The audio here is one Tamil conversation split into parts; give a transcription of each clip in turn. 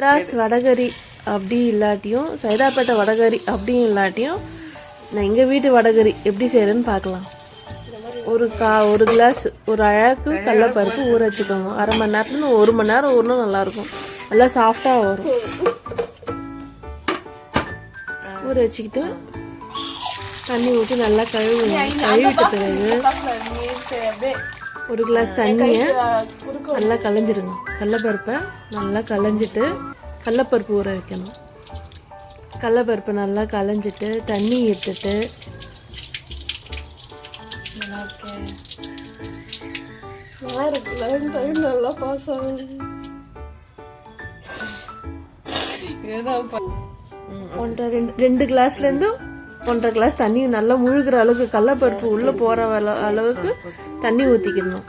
மெட்ராஸ் வடகரி அப்படி இல்லாட்டியும் சைதாப்பேட்டை வடகரி அப்படியும் இல்லாட்டியும் நான் எங்கள் வீட்டு வடகரி எப்படி செய்கிறேன்னு பார்க்கலாம். ஒரு கிளாஸ் ஒரு அழகு கடலைப்பருப்பு ஊற வச்சுக்கோங்க. அரை மணி நேரத்துலேருந்து 1 மணி நேரம் ஊறினா நல்லாயிருக்கும். நல்லா சாஃப்டாக வரும். ஊற வச்சுக்கிட்டு தண்ணி ஊற்றி நல்லா கழுவிட்ட பிறகு 1 கிளாஸ் தண்ணியை நல்லா களைஞ்சிருங்க. கடலைப்பருப்பை நல்லா களைஞ்சிட்டு கடலைப்பருப்பு ஊற வைக்கணும். கடலைப்பருப்பை நல்லா களைஞ்சிட்டு தண்ணி எடுத்துட்டு நல்லா பாஸ் ஆகுது. 2 கிளாஸ்லேருந்து 1.5 கிளாஸ் தண்ணி நல்லா முழுகிற அளவுக்கு கடலைப்பருப்பு உள்ளே போகிற அளவுக்கு தண்ணி ஊற்றிக்கணும்.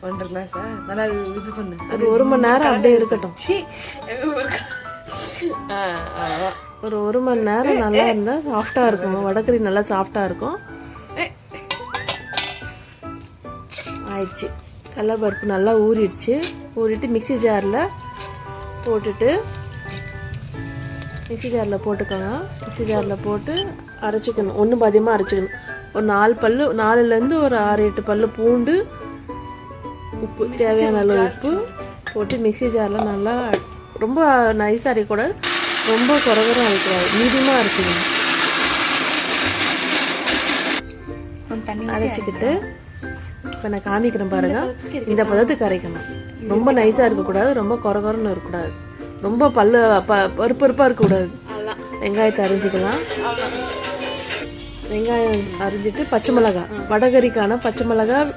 1.5 கிளாஸா நல்லா இது பண்ணு. ஒரு 1 மணி நேரம் அப்படியே இருக்கட்டும். ஒரு 1 மணி நேரம் நல்லா இருந்தால் சாஃப்டாக இருக்கும். வடகரி நல்லா சாஃப்டாக இருக்கும். ஆயிடுச்சு. கடலைப்பருப்பு நல்லா ஊறிடுச்சு. ஊறிட்டு மிக்ஸி ஜாரில் போட்டுக்கோங்க. மிக்ஸி ஜாரில் போட்டு அரைச்சிக்கணும். ஒன்றும் அதிகமாக அரைச்சிக்கணும். ஒரு 4லேருந்து ஒரு 6-8 பல்லு பூண்டு, உப்பு தேவையான அளவு உப்பு போட்டு மிக்ஸி ஜாரில் நல்லா ரொம்ப நைஸாக அரைக்கூடாது, ரொம்ப குறகுறம் அரைக்கூடாது, மீடியமாக அரைச்சிக்கணும். அரைச்சிக்கிட்டு இப்போ நான் காமிக்கிறேன் பாருங்க. இந்த பதத்துக்கு அரைக்கணும். ரொம்ப நைஸாக இருக்கக்கூடாது, ரொம்ப குறகுறன்னு இருக்கக்கூடாது, ரொம்ப பருப்பாக இருக்கக்கூடாது. வெங்காயத்தை அரிஞ்சிக்கலாம். வெங்காயம் அரிஞ்சிட்டு பச்சை மிளகாய், வடகரிக்கான பச்சை மிளகாய்,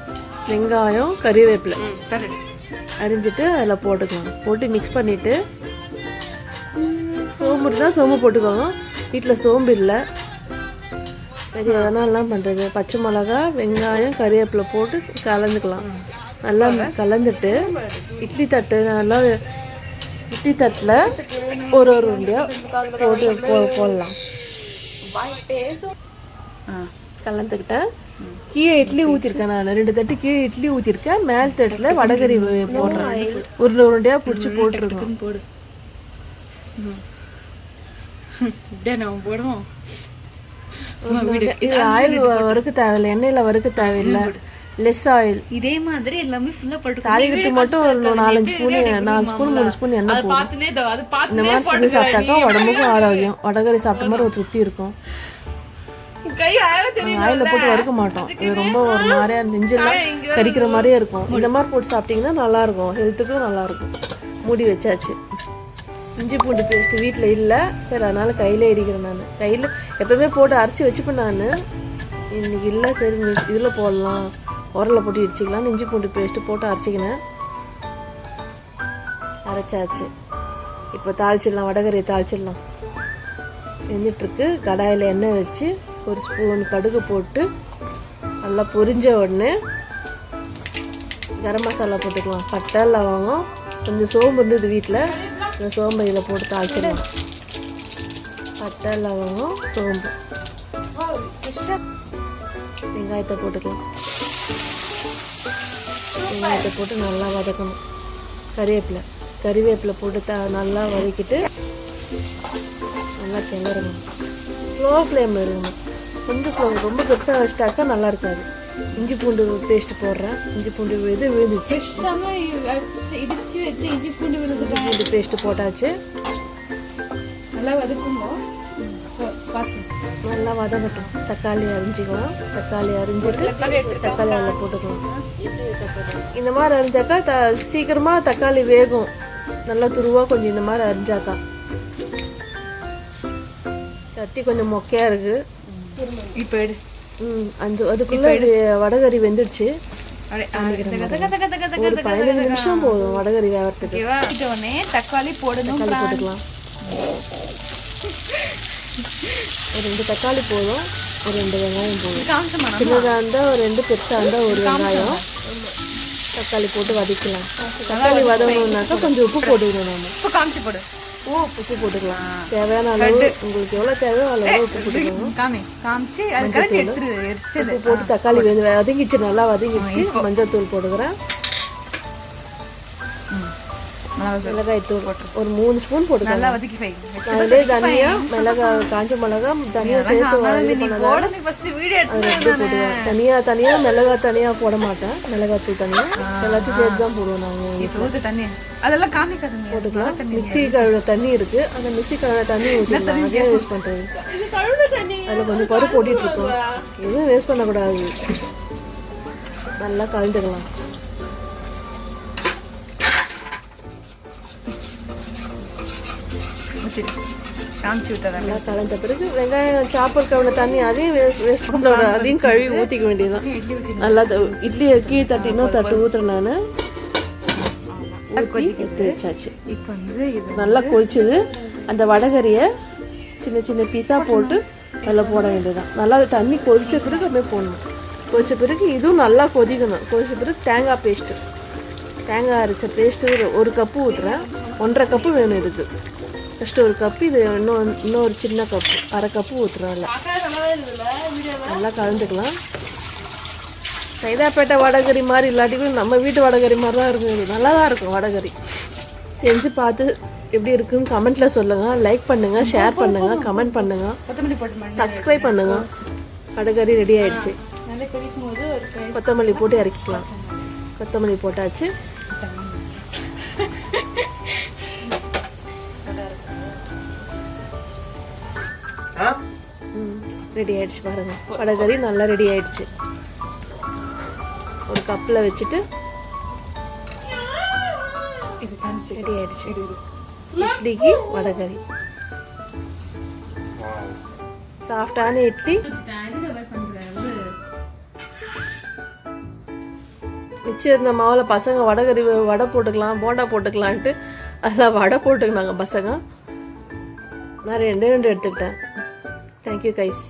வெங்காயம், கறிவேப்பிலை அரிஞ்சிட்டு அதில் போட்டுக்கலாம். போட்டு மிக்ஸ் பண்ணிவிட்டு சோம்பு இருந்தால் சோம்பு போட்டுக்கோங்க. வீட்டில் சோம்பு இல்லை, சரி அதனாலலாம் பண்ணுறது. பச்சை மிளகா, வெங்காயம், கறிவேப்பிலை போட்டு கலந்துக்கலாம். நல்லா கலந்துட்டு இட்லி தட்டில் ஒரு உருண்டையாக போட்டு போடலாம். கலந்துக்கிட்டேன். கீழே இட்லி ஊற்றிருக்கேன். நான் 2 தட்டு கீழே இட்லி ஊற்றிருக்கேன். மேல் தட்டில் வடகரி போடுறேன். உருண்டையாக பிடிச்சி போட்டுருக்கோம். போடு. போடுவோம். இது ஆயில் வறுக்க தேவையில்லை, எண்ணெயில் வறுக்க தேவையில்லை, லெஸ் ஆயில். இதே மாதிரி எல்லாமே ஃபுல்லா போட்டு தாளிக்கு மட்டும் ஒரு 4 ஸ்பூன் 3 ஸ்பூன் எண்ணெய் போடும். இந்த மாதிரி செஞ்சு சாப்பிட்டாக்கா உடம்புக்கும் ஆரோக்கியம். வடகரி சாப்பிட்ட மாதிரி ஒரு திருப்தி இருக்கும். ஆயில போட்டு வறுக்க மாட்டோம். இது ரொம்ப ஒரு மாதிரியா நெஞ்செல்லாம் கறிக்கிற மாதிரியே இருக்கும். இந்த மாதிரி போட்டு சாப்பிட்டீங்கன்னா நல்லா இருக்கும், ஹெல்த்துக்கும் நல்லா இருக்கும். மூடி வச்சாச்சு. இஞ்சி பூண்டு பேஸ்ட் வீட்டில் இல்லை, சரி அதனால கையிலே இடிக்கிறேன். நான் கையில் எப்பவுமே போட்டு அரைச்சி வச்சுப்பேன். நான் இன்னைக்கு இல்லை, சரி இதில் போடலாம், உரலில் போட்டு இடிச்சிக்கலாம். இஞ்சி பூண்டு பேஸ்ட்டு போட்டு அரைச்சிக்கினேன். அரைச்சாச்சு. இப்போ தாளிச்சிடலாம். வடகரியை தாளிச்சிடலாம். வெந்துட்டுருக்கு. கடாயில் எண்ணெய் வச்சு 1 ஸ்பூன் கடுகு போட்டு நல்லா பொரிஞ்ச உடனே கரம் மசாலா போட்டுக்கலாம். பட்டை, லவங்கம், கொஞ்சம் சோம்பு இருந்தது வீட்டில், இந்த சோம்பை இதில் போட்டு தாளிச்சிடலாம். பட்டை, லவங்கம், சோம்பு, வெங்காயத்தை போட்டுக்கலாம். வெங்காயத்தை போட்டு நல்லா வதக்கணும். கறிவேப்பிலை போட்டு நல்லா வதக்கிட்டு நல்லா கிளறணும். ஸ்லோ ஃப்ளேமில் இருக்கணும். கொஞ்சம் ஸ்லோ, ரொம்ப பெருசாக வச்சுட்டாக்கா நல்லா இருக்காது. இஞ்சி பூண்டு பேஸ்ட் போடுறேன். இஞ்சி பூண்டு விழுந்துச்சு. இஞ்சி பூண்டு பேஸ்ட் போட்டாச்சு. நல்லா வதக்கணும். நல்லா வதங்கட்டும். தக்காளி அரிஞ்சிக்கலாம். தக்காளி அரிஞ்சிட்டு தக்காளி அதில் போட்டுக்கலாம். இந்த மாதிரி அரிஞ்சாக்கா சீக்கிரமாக தக்காளி வேகும். நல்லா துருவாக கொஞ்சம் இந்த மாதிரி அரிஞ்சாக்கா. சட்டி கொஞ்சம் மொக்கையாக இருக்குது. இப்போ அதுக்குள்ளே வடகரி வெந்துடுச்சு. ஒரு 15 நிமிஷம் போதும் வடகரி வேகிறதுக்கு. தக்காளி போட்டுக்கலாம். ஒரு 2 தக்காளி போதும், ஒரு 2 வெங்காயம் போதும். சின்னதாக இருந்தால் ஒரு 2, பெருசாக இருந்தால் ஒரு வெங்காயம். தக்காளி போட்டு வதக்கலாம். தக்காளி வதங்கணுன்னாக்கா கொஞ்சம் உப்பு போட்டுக்கணும். நம்ம உப்பு போட்டுக்கலாம். தேவையான அளவு, உங்களுக்கு எவ்வளோ தேவையோ அவ்வளோ உப்பு போட்டுக்கணும். உப்பு போட்டு தக்காளி வதங்கிச்சு, நல்லா வதங்கிச்சு. மஞ்சள் தூள் போட்டுக்கிறேன். மிளகாய் தூள் ஒரு 3 ஸ்பூன் போட்டுக்கலாம். நல்லா வதக்கி வை. அதிலே தனியா மிளகாய் காஞ்ச மிளகாய் தனியா சேர்த்து தனியா மிளகாய் தனியா போட மாட்டேன். மிளகாய் தூள் தனியா எல்லாத்தையும் சேர்த்து தான் போடுவோம் நாங்கள். தண்ணி அதெல்லாம் காமிக்காதுங்க. போட்டுக்கலாம். மிக்ஸி கழுவுற தண்ணி இருக்கு, அந்த மிக்ஸி கழுவுற தண்ணி ஊற்றிக்கலாம். அதே யூஸ் பண்றது. அதில் கொஞ்சம் பருப்பு போட்டிட்டு இருக்கோம். எதுவும் வேஸ்ட் பண்ணக்கூடாது. நல்லா கலந்துக்கலாம். நல்லா கலந்த பிறகு வெங்காயம் சாப்பர் கவுன தண்ணி அதையும் வேஸ்ட் பண்ண அதையும் கழுவி ஊற்றிக்க வேண்டியதுதான். நல்லா இட்லி கீழே தட்டி இன்னும் தட்டு ஊற்றுறேன் நான். எடுத்து வச்சாச்சு. இப்போ வந்து இது நல்லா கொதிச்சது. அந்த வடகரியை சின்ன சின்ன பீஸாக போட்டு அதில் போட வேண்டியதுதான். நல்லா தண்ணி கொதிச்ச பிறகு அப்படியே போடணும். கொதிச்ச பிறகு இதுவும் நல்லா கொதிக்கணும். கொதிச்ச பிறகு தேங்காய் பேஸ்ட்டு, தேங்காய் அரைச்ச பேஸ்ட்டு 1 கப்பு ஊற்றுறேன். 1.5 கப்பு வேணும் இதுக்கு. ஃபஸ்ட்டு 1 கப்பு, இது இன்னொரு சின்ன கப்பு 1/2 கப்பு ஊற்றுறோம். நல்லா கலந்துக்கலாம். சைதாப்பேட்டை வடகரி மாதிரி இல்லாட்டிக்கும் நம்ம வீட்டு வடகரி மாதிரி தான் இருக்கும். இது நல்லா தான் இருக்கும் வடகரி. செஞ்சு பார்த்து எப்படி இருக்குன்னு கமெண்ட்டில் சொல்லுங்கள். லைக் பண்ணுங்கள், ஷேர் பண்ணுங்கள், கமெண்ட் பண்ணுங்கள், சப்ஸ்கிரைப் பண்ணுங்கள். வடகரி ரெடி ஆயிடுச்சு. கொத்தமல்லி போட்டு இறக்கிக்கலாம். கொத்தமல்லி போட்டாச்சு. ரெடி ஆயிடுச்சு பாருங்க. வடகரி நல்லா ரெடி ஆயிடுச்சு. ஒரு கப்பில் வச்சுட்டு ரெடி ஆயிடுச்சு. இட்லிக்கு வடகரி, சாஃப்டான இட்லி. மிச்சம் இருந்த மாவில் பசங்க வடகரி வடை போட்டுக்கலாம், போண்டா போட்டுக்கலான்ட்டு அதில் வடை போட்டுக்கினாங்க பசங்க. நான் 2 எடுத்துக்கிட்டேன். Thank you guys.